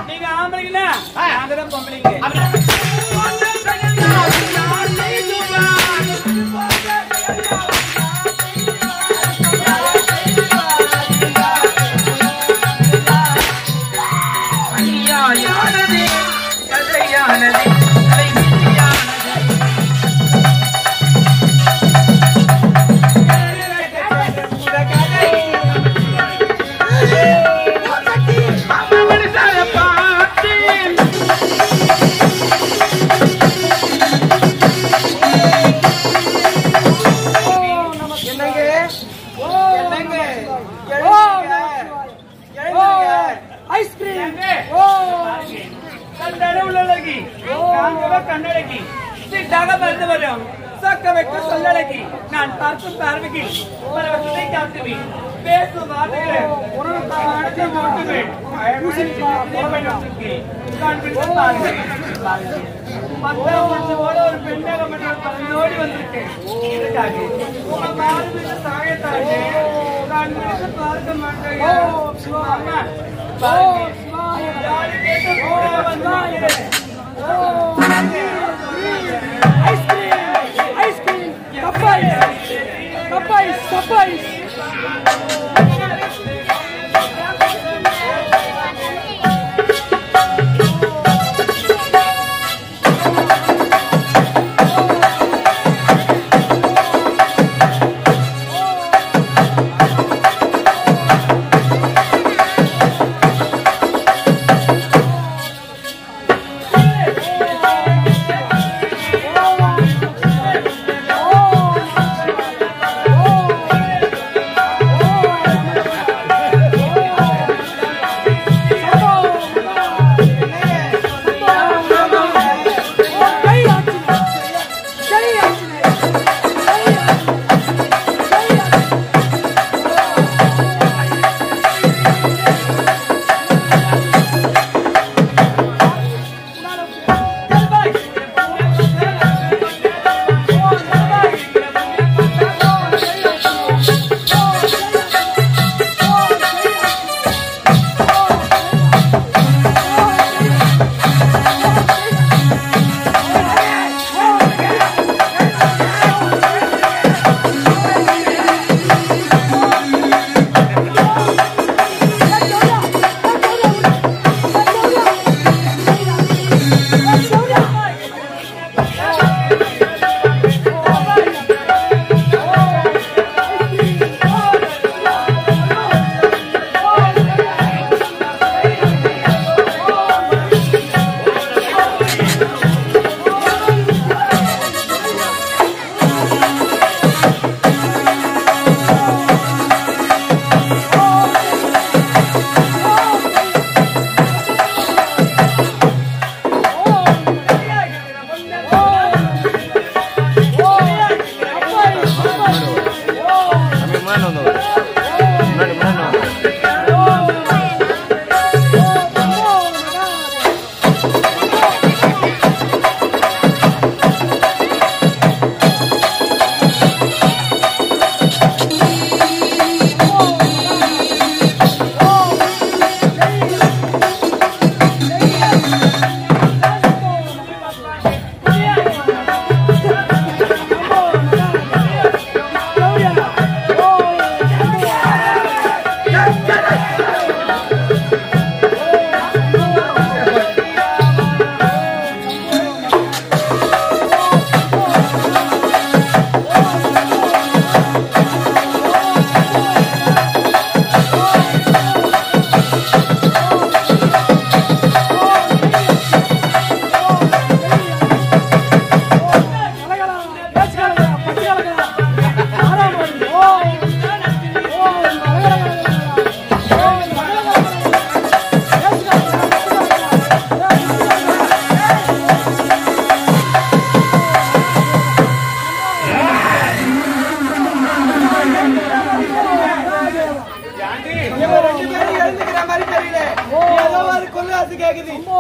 நீங்க ஆம்பளைங்களா நாங்கதான் பொம்பளைங்க. நான் பார்க்கும் பார்வைக்கு பரவசத்தை காட்டுவேன். பேசும் வார்த்தைகளை ஒரு பெண்ணாக மட்டும் பறந்தோடி வந்திருக்கேன். இதுக்காக உங்க பார்வைக்கு சாயத்தாங்க நான் பார்க்க மாட்டேன். Surprise!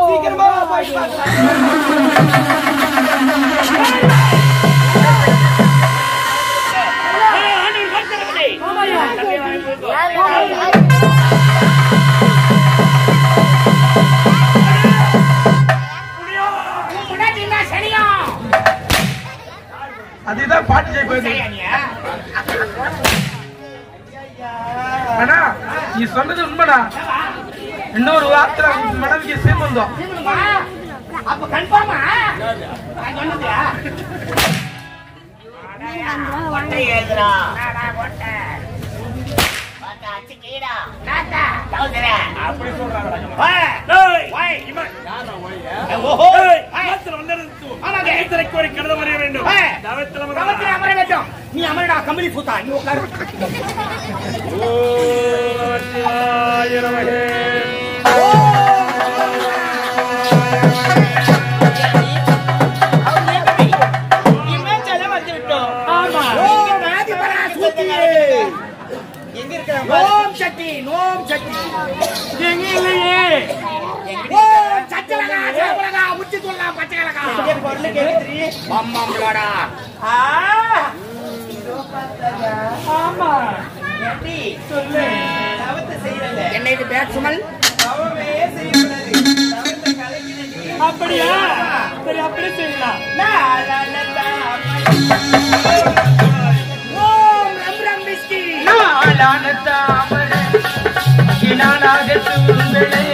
சீக்கிரமா போயிட்டு ஆனா நீ சொன்னது உண்மைடா. இன்னொரு வாரத்துல மனைவிக்கு சீமந்தம். அப்ப கன்ஃபார்மா நான் சொன்னதுயா ஒட்டை ஏதுடா ஒட்டை அச்சிக்கீடா நாட்டா தவுதரே அப்படி சொல்றாங்கடா. ஓய் இவன் யாரா ஓய் ஓஹோ மாத்திர வந்தது ஆமாங்க இத்தனைக்கு ஒரு கடை வர வேண்டும். தவத்துல அமர வேண்டும். நீ அமரடா கம்பளி பூத்தா நீ உட்காரு. ஓ ஆயிரமே ஓம் சக்தி ஓம் சக்தி எங்க இல்லையே. ஓம் சச்சலகா சச்சலகா முச்சி சொல்லலாம் பச்சலகா இங்க பொருள் கேக்குறீ அம்மம்லடா. ஆமா எப்படி சொல்லு. தவத்தை செய்யல என்ன இது பேட்சுமல் தவமே செய்யக்கூடாது. தவத்தை கலக்கினீ அப்படியே சரி அப்படியே செய்யலாம். ஓம் ரம் ரம் பிஸ்கி நாளான தாமரை கிணானாக தூங்கலே.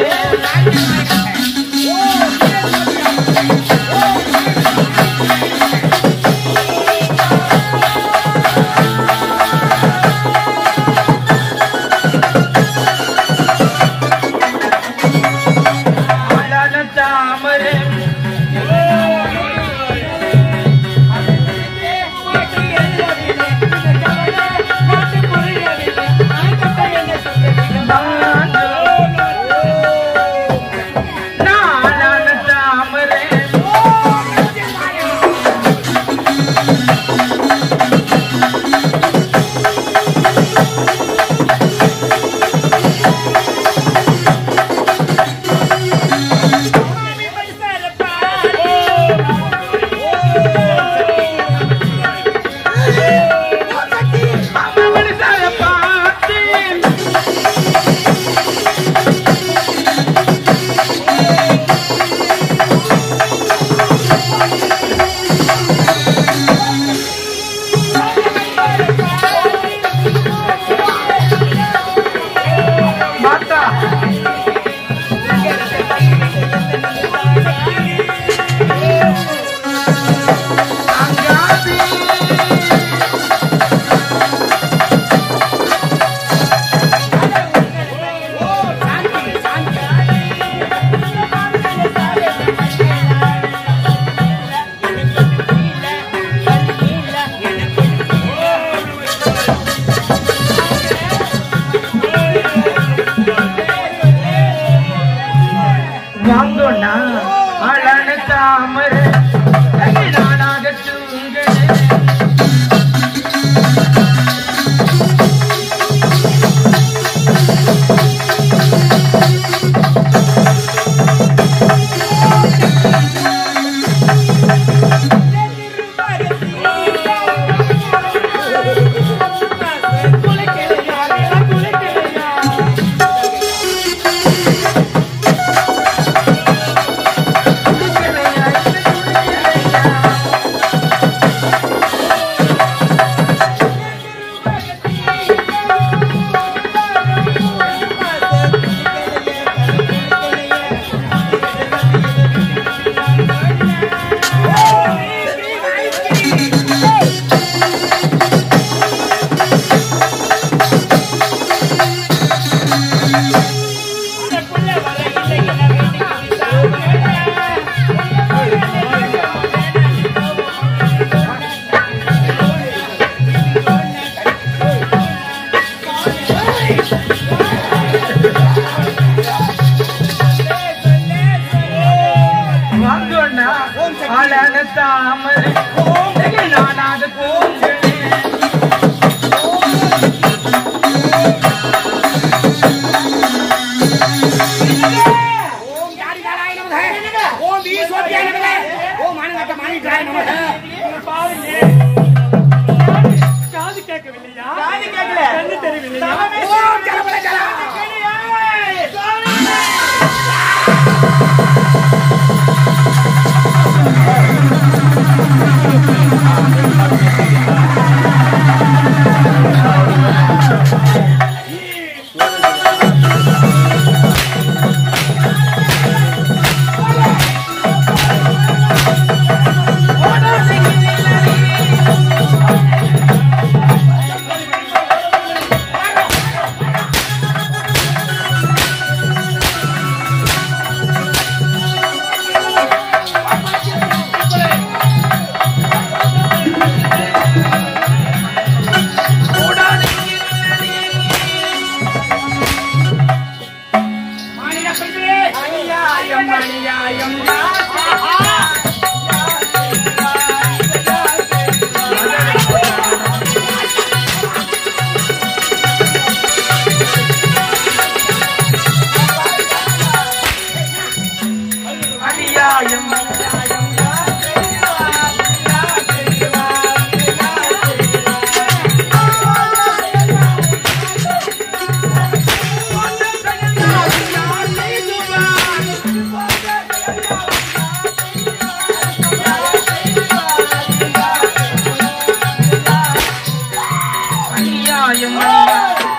ஐயாயம்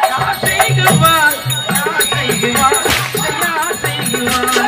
யார் செய்குவார் யார் செய்குவார் யார் செய்குவார்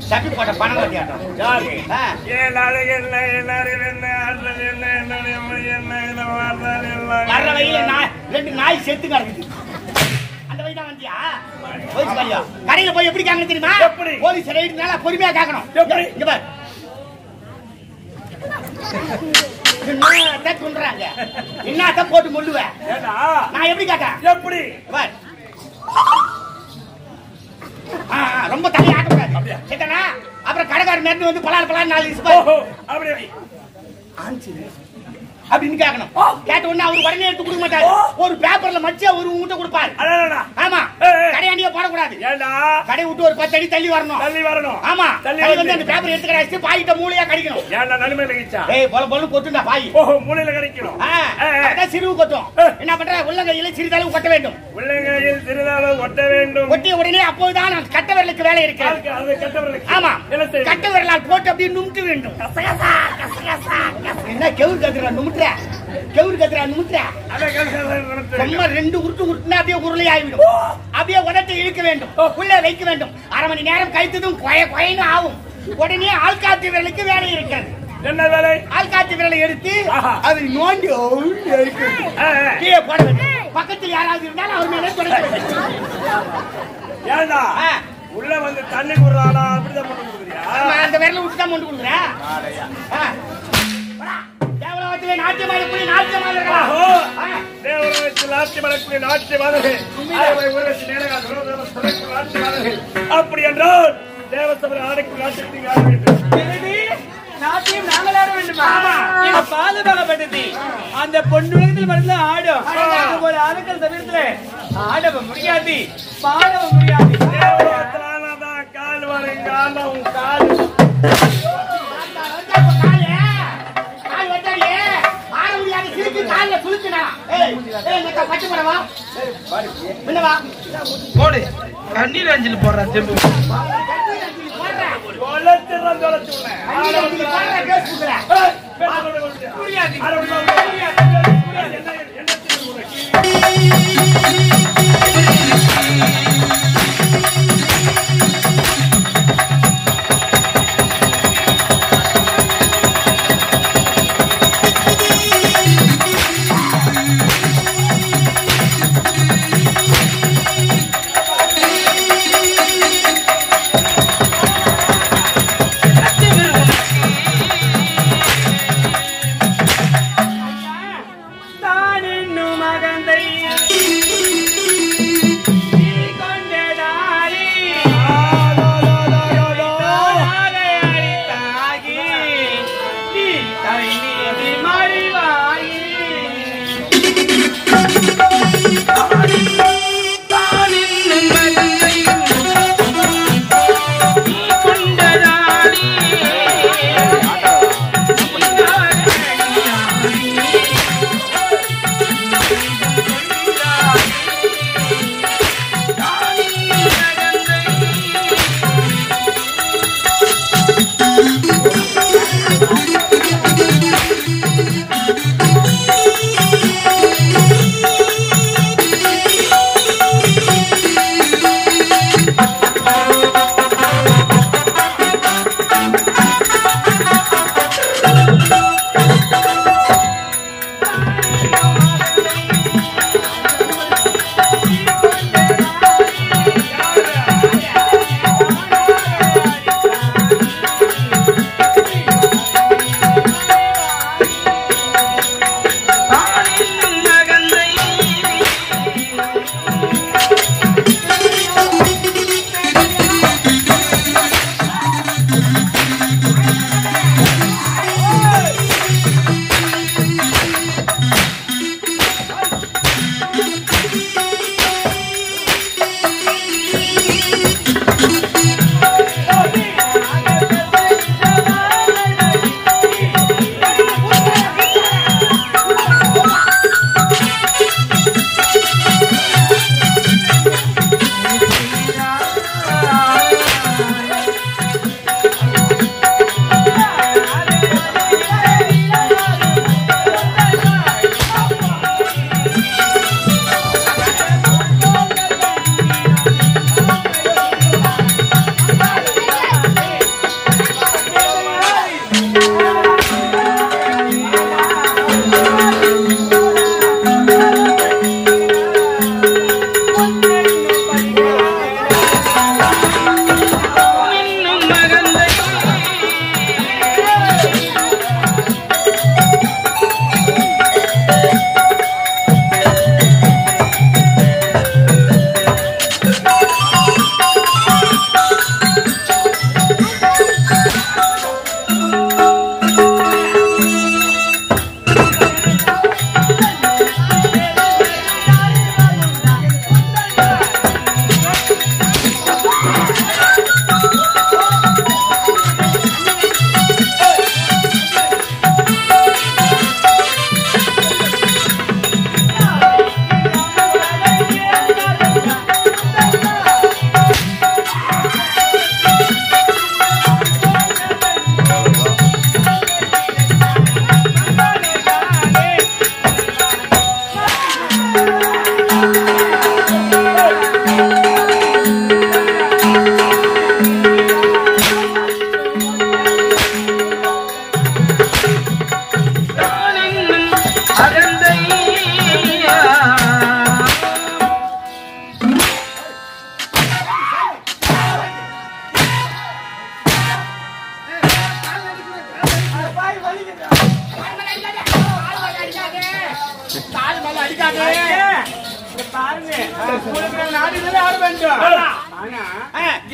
சப்பி போட்ட பணம் கட்டியாட்டம். யாரு? ஆ. எல்லாரும் என்ன எல்லாரும் என்ன ஆடுறது என்ன என்னுடைய மொழி என்ன இதை வாழ்றது எல்லாம் வர்ற வழியில ரெண்டு நாய் செத்து கிடக்குது. அந்த வழி தான் வந்தியா? போலீஸ் வழியா? கடையில போய் எப்படி கேட்கணும் தெரியுமா? எப்படி? போலீஸ் ரைடுனால பொறுமையா கேட்கணும். எப்படி? இங்க பாரு. என்னத்த துன்றாங்க? என்னத்த போட்டு முள்ளுவேன்? ஏடா நான் எப்படி கேட்டேன்? எப்படி பாரு. ரொம்ப தள்ளி ஆட்டக்கூடாது. கேட்டனா? அப்புறம் கடைக்காரர் நேரத்து வந்து பலார் பலார் 4 இஸ்பா. அப்படி ஆன்சர் அப்படின்னு கேட்கணும். கேட்ட உடனே அவரு உடனே எடுத்து கொடுக்க மாட்டாரு. ஒரு பேப்பர்ல மச்சி அவரு உங்ககிட்ட கொடுப்பாரு. ஆமா. கடையாண்டியே போடக்கூடாது. ஏண்டா கடை விட்டு ஒரு 10 அடி தள்ளி வரணும். தள்ளி வரணும். ஆமா. தள்ளி வந்து அந்த பேப்பர் எடுத்து கடாச்சு பாயிட்ட மூளையா கடிக்கணும். ஏண்டா நடுமையில கடிச்சா? ஏய் பொல பொல கொட்டுடா பாய். ஓஹோ மூளையில கடிக்கணும். அத சிறுவு கொட்டும். என்ன பண்ற? உள்ளங்கையில சிறிதளவு கொட்ட வேண்டும். உள்ளங்கையில் சிறிதளவு கொட்ட வேண்டும். கொட்டிய உடனே அப்போதான் கட்ட விரலுக்கு வேலை இருக்கு. அது கட்ட விரலுக்கு. ஆமா. கட்ட விரலால் போட்டு அப்படியே நும்ட்டு வேண்டும். என்ன கெவுர் கத்துறா நும்ட்டுற? கெவுர் கத்துறா நும்ட்டுற? நம்ம 2 உருட்டு உருட்டுனா அப்படியே உருளை ஆகிவிடும். அப்படியே உடத்தை இழுக்க வேண்டும். உள்ளே வைக்க வேண்டும். 1/2 மணி நேரம் கழித்ததும் கொயன்னு ஆகும். உடனே ஆள்காட்டி விரலுக்கு வேலை இருக்காது. என்ன வேலை? ஆள்காட்டி விரலை எடுத்து அதை நோண்டி கீழே போட வேண்டும். பக்கத்தில் யாராவது இருந்தாலும் அவர் மேலே தொடக்க வேண்டும். ஏண்டா உள்ள வந்து தண்ணி குடுறாடா அப்படிதான் பண்ண கொடுக்குறியா? அந்த விரலை விட்டு தான் கொண்டு கொடுக்குறேன். தேவலோகத்திலே நாட்டியமாடக்கூடிய நாட்டியமாடர்களா? தேவலோகத்தில் நாட்டியமாடக்கூடிய நாட்டியமாடர்கள். அப்படி என்றால் தேவசபை ஆடைக்குள் நாட்டியத்தை ஆட வேண்டும். நாட்டியம் நாங்கள் ஆட வேண்டுமா? பாதுகாக்கப்பட்டது அந்த பொண்ணுலகத்தில் மட்டும் ஆடும். ஒரு ஆளுக்கள் தவிர்த்து ஆடவும் முடியாது, பாடவும் முடியாது. கால் வருங்க கால் போடு கண்ணீர் அஞ்சல் போடுற தெம்பு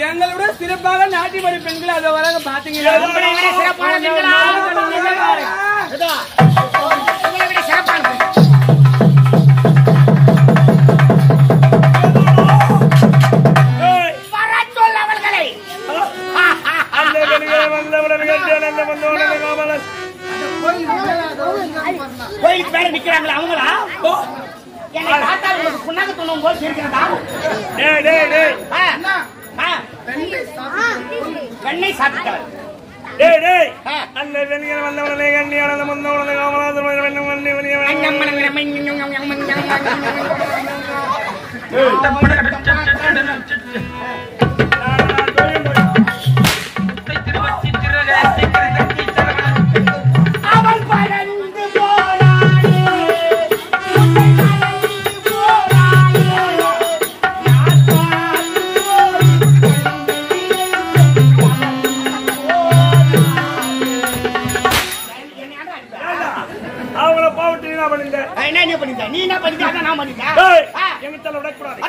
எங்களை விட சிறப்பாக நாட்டியபடி பெண்கள் அதை வராங்க பாத்தீங்களா? கோயிலுக்கு மேல நிக்கிறாங்களா அவங்களா? புண்ணாக்கு தூணும் போது இருக்கிறதா? வெண்ணெய் சாப்பிட்டார். அந்த பெண்கள் வந்தவனே கண்ணியான வந்தவனே காமலாசம் நீ என்ன பண்ணிட்ட? நான் பண்ணிட்டேன். எங்க தலை விடக்கூடாது.